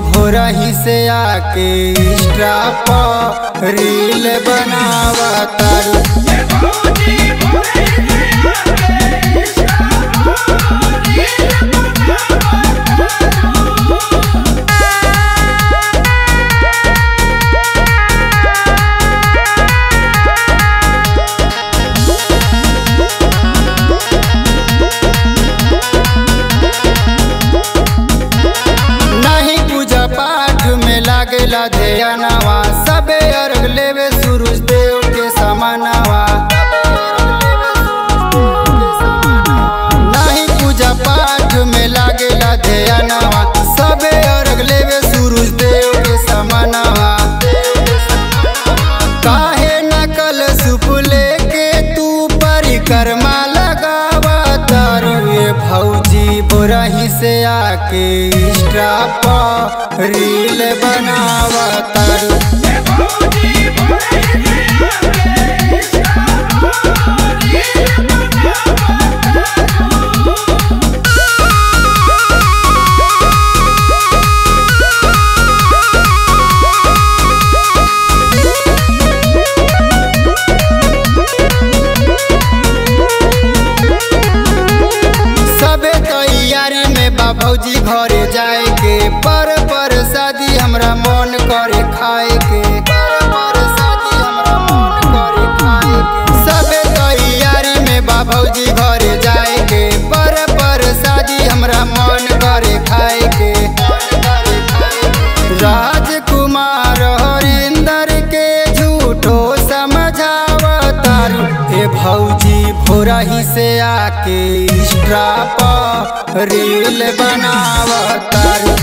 भोरही से आके इंस्टा पर रील बनावतारू। लागेला ध्यानवा सबे अर्घ लेवे सूरज देव के समानवा। नहीं पूजा पाठ में लागेला ध्यानवा सबे अर्घ लेवे सूरज देव के समानवा। काहे नकल सुप लेके तू परिक्रमा लगावतारू। ये भौजी भोरही से आके इंस्टा पर रील बनावतारू। सबे तैयारी में बा भौजी घरे जाए के। पर शादी हमरा मन करे खाए के। सबे तैयारी में बा भौजी घरे जाए के। पर शादी हमरा मन करे खाए के। राजकुमार हरिंदर के झूठो समझावतारू। हे भौजी भोरही से आके इंस्टा पर रील बनावतारू।